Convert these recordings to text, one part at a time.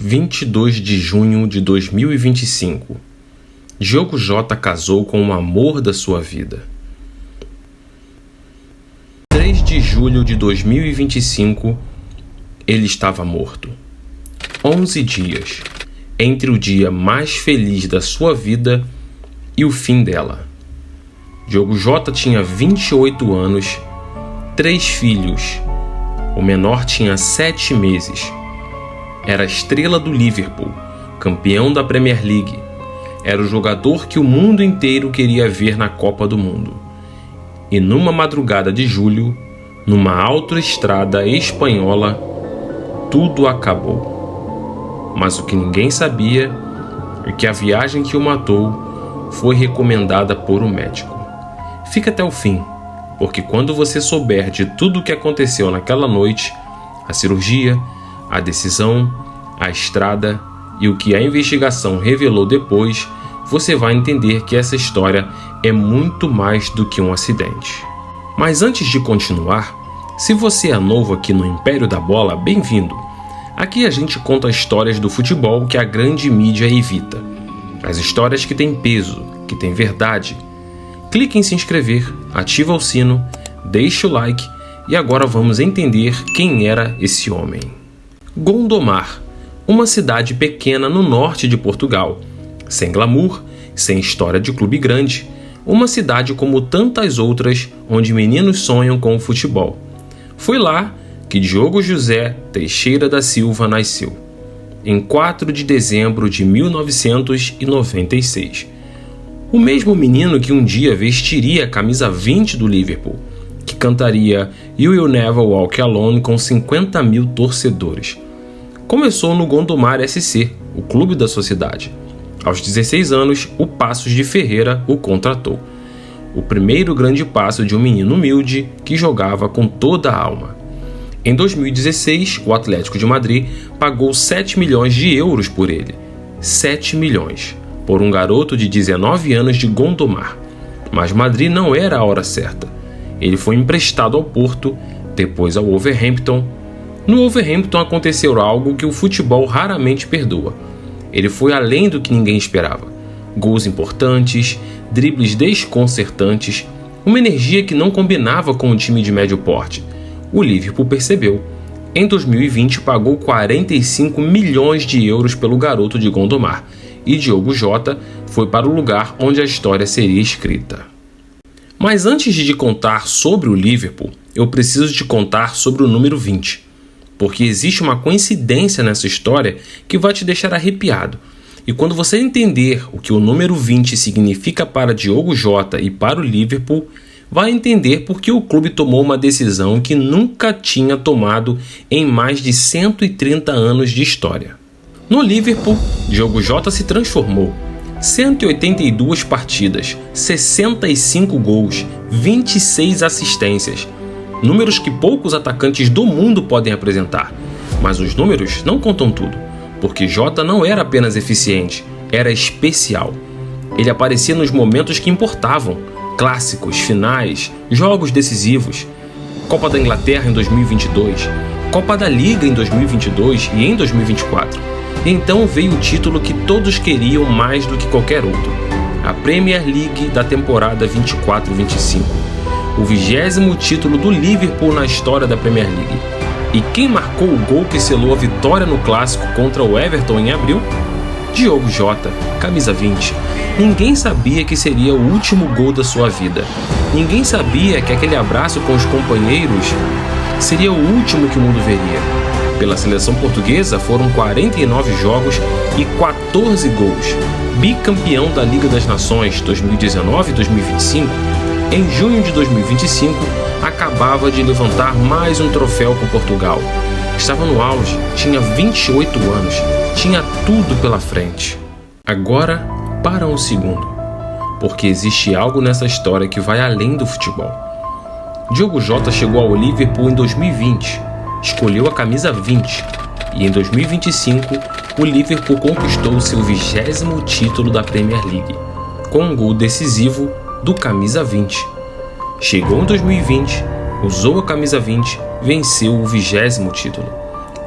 22 de junho de 2025. Diogo Jota casou com o amor da sua vida. 3 de julho de 2025, ele estava morto. 11 dias entre o dia mais feliz da sua vida e o fim dela. Diogo Jota tinha 28 anos, 3 filhos. O menor tinha 7 meses. Era a estrela do Liverpool, campeão da Premier League. Era o jogador que o mundo inteiro queria ver na Copa do Mundo. E numa madrugada de julho, numa autoestrada espanhola, tudo acabou. Mas o que ninguém sabia é que a viagem que o matou foi recomendada por um médico. Fica até o fim, porque quando você souber de tudo o que aconteceu naquela noite, a cirurgia, a decisão, a estrada e o que a investigação revelou depois, você vai entender que essa história é muito mais do que um acidente. Mas antes de continuar, se você é novo aqui no Império da Bola, bem-vindo! Aqui a gente conta histórias do futebol que a grande mídia evita. As histórias que têm peso, que têm verdade. Clique em se inscrever, ativa o sino, deixa o like e agora vamos entender quem era esse homem. Gondomar, uma cidade pequena no norte de Portugal, sem glamour, sem história de clube grande, uma cidade como tantas outras onde meninos sonham com o futebol. Foi lá que Diogo José Teixeira da Silva nasceu, em 4 de dezembro de 1996. O mesmo menino que um dia vestiria a camisa 20 do Liverpool, que cantaria You Will Never Walk Alone com 50 mil torcedores. Começou no Gondomar SC, o clube da sociedade. Aos 16 anos, o Paços de Ferreira o contratou. O primeiro grande passo de um menino humilde que jogava com toda a alma. Em 2016, o Atlético de Madrid pagou 7 milhões de euros por ele. 7 milhões, por um garoto de 19 anos de Gondomar. Mas Madrid não era a hora certa. Ele foi emprestado ao Porto, depois ao Wolverhampton. No Wolverhampton aconteceu algo que o futebol raramente perdoa. Ele foi além do que ninguém esperava. Gols importantes, dribles desconcertantes, uma energia que não combinava com um time de médio porte. O Liverpool percebeu. Em 2020 pagou 45 milhões de euros pelo garoto de Gondomar e Diogo Jota foi para o lugar onde a história seria escrita. Mas antes de te contar sobre o Liverpool, eu preciso te contar sobre o número 20. Porque existe uma coincidência nessa história que vai te deixar arrepiado. E quando você entender o que o número 20 significa para Diogo Jota e para o Liverpool, vai entender por que o clube tomou uma decisão que nunca tinha tomado em mais de 130 anos de história. No Liverpool, Diogo Jota se transformou. 182 partidas, 65 gols, 26 assistências. Números que poucos atacantes do mundo podem apresentar. Mas os números não contam tudo, porque Jota não era apenas eficiente, era especial. Ele aparecia nos momentos que importavam, clássicos, finais, jogos decisivos. Copa da Inglaterra em 2022, Copa da Liga em 2022 e em 2024. E então veio o título que todos queriam mais do que qualquer outro. A Premier League da temporada 24-25. O 20º título do Liverpool na história da Premier League. E quem marcou o gol que selou a vitória no clássico contra o Everton em abril? Diogo Jota, camisa 20. Ninguém sabia que seria o último gol da sua vida. Ninguém sabia que aquele abraço com os companheiros seria o último que o mundo veria. Pela seleção portuguesa foram 49 jogos e 14 gols. Bicampeão da Liga das Nações 2019 e 2025, em junho de 2025, acabava de levantar mais um troféu com Portugal. Estava no auge, tinha 28 anos, tinha tudo pela frente. Agora, para um segundo, porque existe algo nessa história que vai além do futebol. Diogo Jota chegou ao Liverpool em 2020, escolheu a camisa 20 e em 2025 o Liverpool conquistou seu 20º título da Premier League, com um gol decisivo do camisa 20. Chegou em 2020, usou a camisa 20, venceu o 20º título.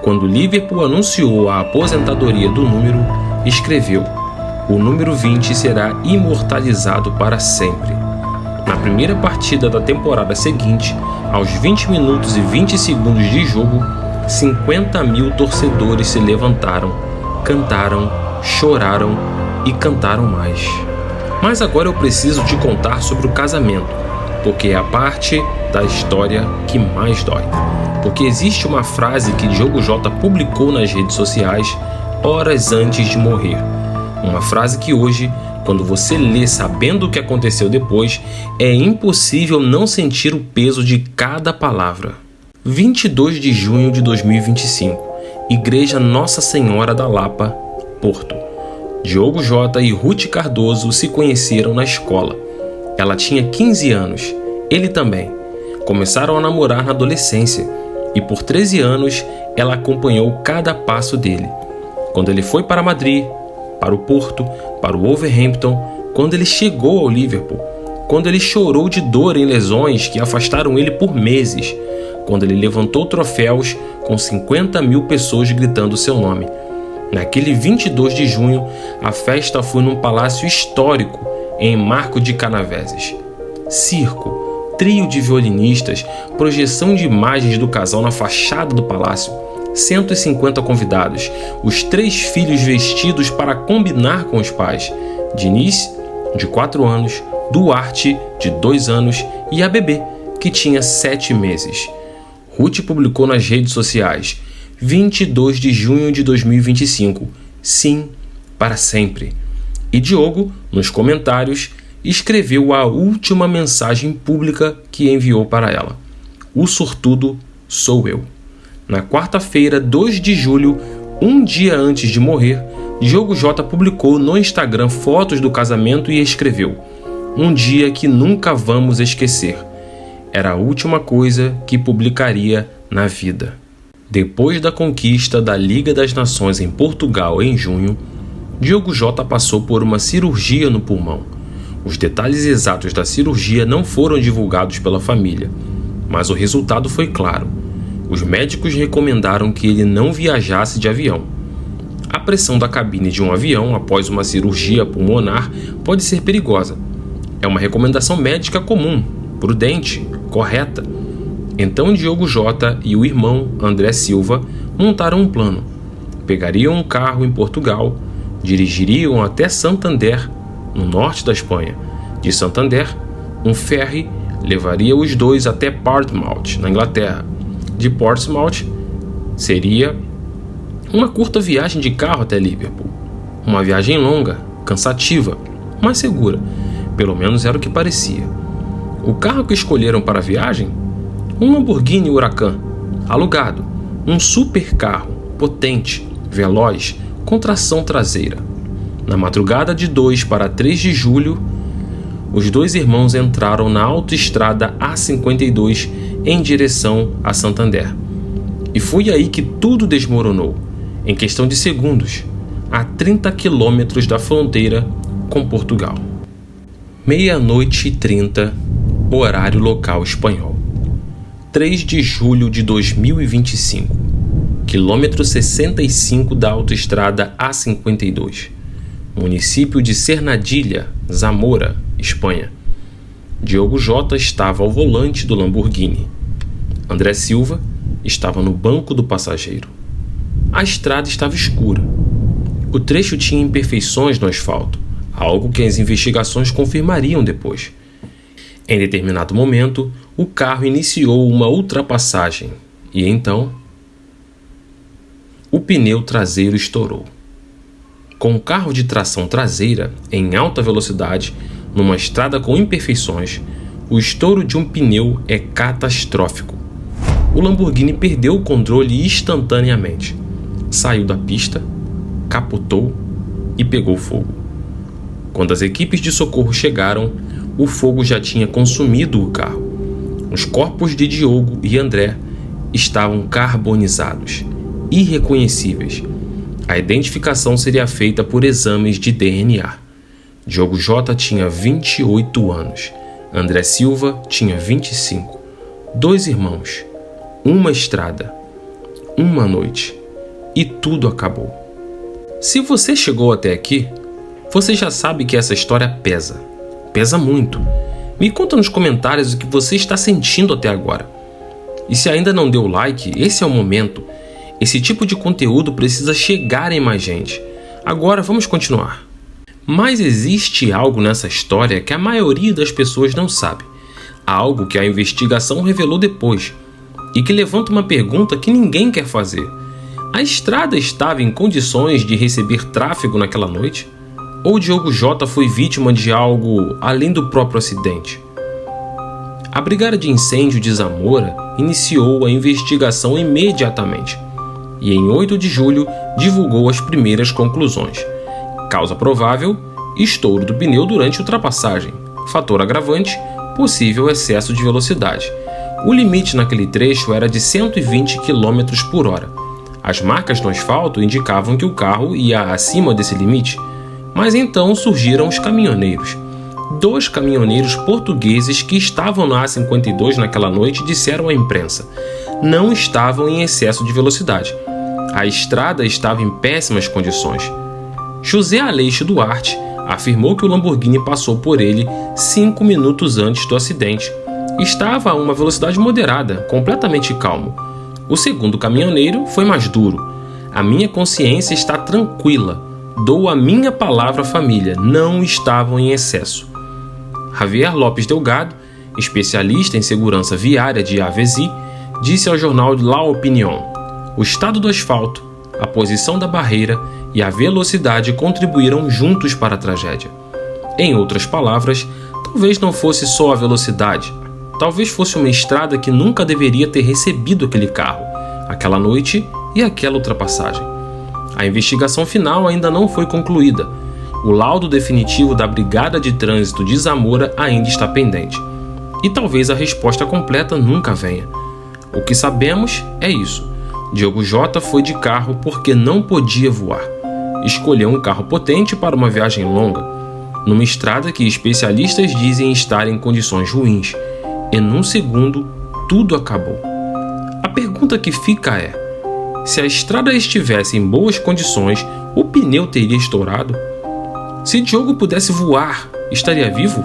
Quando Liverpool anunciou a aposentadoria do número, escreveu: "O número 20 será imortalizado para sempre." Na primeira partida da temporada seguinte, aos 20 minutos e 20 segundos de jogo, 50 mil torcedores se levantaram, cantaram, choraram e cantaram mais. Mas agora eu preciso te contar sobre o casamento, porque é a parte da história que mais dói. Porque existe uma frase que Diogo Jota publicou nas redes sociais horas antes de morrer. Uma frase que hoje, quando você lê sabendo o que aconteceu depois, é impossível não sentir o peso de cada palavra. 22 de junho de 2025, Igreja Nossa Senhora da Lapa, Porto. Diogo Jota e Ruth Cardoso se conheceram na escola. Ela tinha 15 anos, ele também. Começaram a namorar na adolescência e por 13 anos ela acompanhou cada passo dele. Quando ele foi para Madrid, para o Porto, para o Wolverhampton, quando ele chegou ao Liverpool, quando ele chorou de dor em lesões que afastaram ele por meses, quando ele levantou troféus com 50 mil pessoas gritando seu nome. Naquele 22 de junho, a festa foi num palácio histórico em Marco de Canaveses. Circo, trio de violinistas, projeção de imagens do casal na fachada do palácio, 150 convidados, os 3 filhos vestidos para combinar com os pais: Diniz, de 4 anos, Duarte, de 2 anos e a bebê, que tinha 7 meses. Ruth publicou nas redes sociais: 22 de junho de 2025, sim, para sempre. E Diogo, nos comentários, escreveu a última mensagem pública que enviou para ela: "O sortudo sou eu." Na quarta-feira, 2 de julho, um dia antes de morrer, Diogo Jota publicou no Instagram fotos do casamento e escreveu: "Um dia que nunca vamos esquecer. Era a última coisa que publicaria na vida." Depois da conquista da Liga das Nações em Portugal em junho, Diogo Jota passou por uma cirurgia no pulmão. Os detalhes exatos da cirurgia não foram divulgados pela família, mas o resultado foi claro. Os médicos recomendaram que ele não viajasse de avião. A pressão da cabine de um avião após uma cirurgia pulmonar pode ser perigosa. É uma recomendação médica comum, prudente, correta. Então Diogo Jota e o irmão André Silva montaram um plano. Pegariam um carro em Portugal, dirigiriam até Santander, no norte da Espanha. De Santander, um ferry levaria os dois até Portsmouth, na Inglaterra. De Portsmouth, seria uma curta viagem de carro até Liverpool. Uma viagem longa, cansativa, mas segura. Pelo menos era o que parecia. O carro que escolheram para a viagem? Um Lamborghini Huracan, alugado. Um super carro, potente, veloz, com tração traseira. Na madrugada de 2 para 3 de julho, os dois irmãos entraram na autoestrada A52 em direção a Santander. E foi aí que tudo desmoronou, em questão de segundos, a 30 quilômetros da fronteira com Portugal. 00:30, horário local espanhol. 3 de julho de 2025, quilômetro 65 da autoestrada A52, município de Cernadilha, Zamora, Espanha. Diogo Jota estava ao volante do Lamborghini. André Silva estava no banco do passageiro. A estrada estava escura. O trecho tinha imperfeições no asfalto, algo que as investigações confirmariam depois. Em determinado momento, o carro iniciou uma ultrapassagem e então o pneu traseiro estourou. Com o carro de tração traseira em alta velocidade, numa estrada com imperfeições, o estouro de um pneu é catastrófico. O Lamborghini perdeu o controle instantaneamente, saiu da pista, capotou e pegou fogo. Quando as equipes de socorro chegaram, o fogo já tinha consumido o carro. Os corpos de Diogo e André estavam carbonizados, irreconhecíveis. A identificação seria feita por exames de DNA. Diogo Jota tinha 28 anos. André Silva tinha 25. 2 irmãos. Uma estrada. uma noite. E tudo acabou. Se você chegou até aqui, você já sabe que essa história pesa. Pesa muito. Me conta nos comentários o que você está sentindo até agora. E se ainda não deu like, esse é o momento. Esse tipo de conteúdo precisa chegar em mais gente. Agora vamos continuar. Mas existe algo nessa história que a maioria das pessoas não sabe. Algo que a investigação revelou depois. E que levanta uma pergunta que ninguém quer fazer. A estrada estava em condições de receber tráfego naquela noite? Ou Diogo Jota foi vítima de algo além do próprio acidente? A Brigada de Incêndio de Zamora iniciou a investigação imediatamente e em 8 de julho divulgou as primeiras conclusões. Causa provável: estouro do pneu durante ultrapassagem. Fator agravante: possível excesso de velocidade. O limite naquele trecho era de 120 km por hora. As marcas no asfalto indicavam que o carro ia acima desse limite. Mas então surgiram os caminhoneiros. 2 caminhoneiros portugueses que estavam na A52 naquela noite disseram à imprensa: não estavam em excesso de velocidade. A estrada estava em péssimas condições. José Aleixo Duarte afirmou que o Lamborghini passou por ele 5 minutos antes do acidente. Estava a uma velocidade moderada, completamente calmo. O segundo caminhoneiro foi mais duro: a minha consciência está tranquila. Dou a minha palavra à família, não estavam em excesso. Javier Lopes Delgado, especialista em segurança viária de Avesi, disse ao jornal La Opinión: o estado do asfalto, a posição da barreira e a velocidade contribuíram juntos para a tragédia. Em outras palavras, talvez não fosse só a velocidade, talvez fosse uma estrada que nunca deveria ter recebido aquele carro, aquela noite e aquela ultrapassagem. A investigação final ainda não foi concluída. O laudo definitivo da Brigada de Trânsito de Zamora ainda está pendente. E talvez a resposta completa nunca venha. O que sabemos é isso: Diogo Jota foi de carro porque não podia voar. Escolheu um carro potente para uma viagem longa, numa estrada que especialistas dizem estar em condições ruins. E num segundo, tudo acabou. A pergunta que fica é: se a estrada estivesse em boas condições, o pneu teria estourado? Se Diogo pudesse voar, estaria vivo?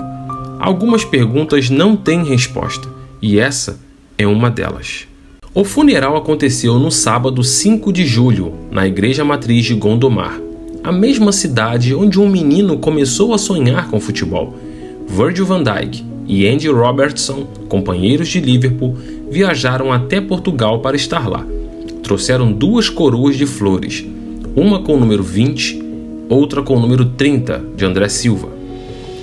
Algumas perguntas não têm resposta, e essa é uma delas. O funeral aconteceu no sábado 5 de julho, na Igreja Matriz de Gondomar, a mesma cidade onde um menino começou a sonhar com futebol. Virgil van Dijk e Andy Robertson, companheiros de Liverpool, viajaram até Portugal para estar lá. Trouxeram 2 coroas de flores, uma com o número 20, outra com o número 30 de André Silva.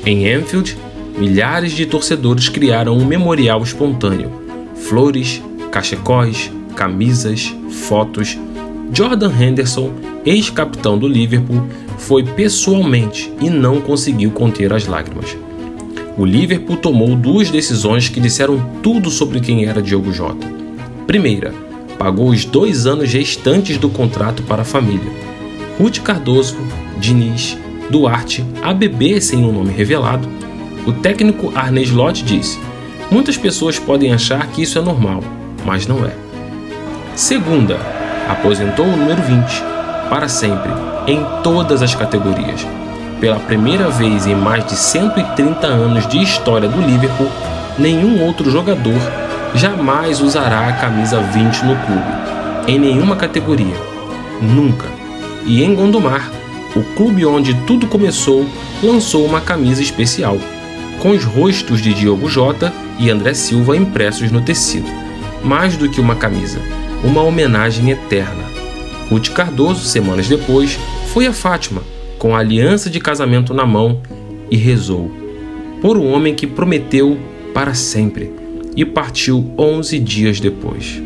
Em Anfield, milhares de torcedores criaram um memorial espontâneo. Flores, cachecóis, camisas, fotos. Jordan Henderson, ex-capitão do Liverpool, foi pessoalmente e não conseguiu conter as lágrimas. O Liverpool tomou 2 decisões que disseram tudo sobre quem era Diogo Jota. Primeira, pagou os 2 anos restantes do contrato para a família. Ruth Cardoso, Diniz, Duarte, ABB sem um nome revelado. O técnico Arne Slot disse: muitas pessoas podem achar que isso é normal, mas não é. Segunda, aposentou o número 20, para sempre, em todas as categorias. Pela primeira vez em mais de 130 anos de história do Liverpool, nenhum outro jogador jamais usará a camisa 20 no clube, em nenhuma categoria, nunca. E em Gondomar, o clube onde tudo começou lançou uma camisa especial, com os rostos de Diogo Jota e André Silva impressos no tecido. Mais do que uma camisa, uma homenagem eterna. Ruth Cardoso, semanas depois, foi a Fátima, com a aliança de casamento na mão, e rezou por um homem que prometeu para sempre e partiu 11 dias depois.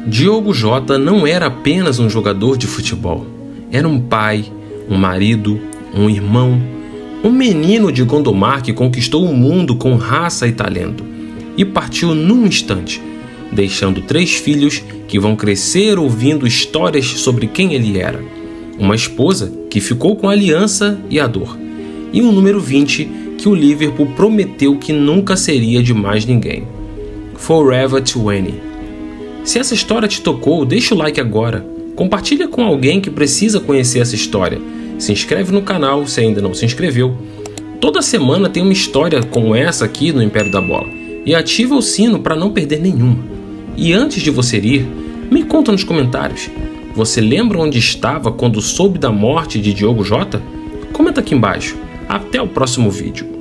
Diogo Jota não era apenas um jogador de futebol. Era um pai, um marido, um irmão, um menino de Gondomar que conquistou o mundo com raça e talento e partiu num instante, deixando 3 filhos que vão crescer ouvindo histórias sobre quem ele era. Uma esposa que ficou com a aliança e a dor, e um número 20 que o Liverpool prometeu que nunca seria de mais ninguém. Forever 20. Se essa história te tocou, deixa o like agora. Compartilha com alguém que precisa conhecer essa história. Se inscreve no canal se ainda não se inscreveu. Toda semana tem uma história como essa aqui no Império da Bola. E ativa o sino para não perder nenhuma. E antes de você ir, me conta nos comentários. Você lembra onde estava quando soube da morte de Diogo Jota? Comenta aqui embaixo. Até o próximo vídeo.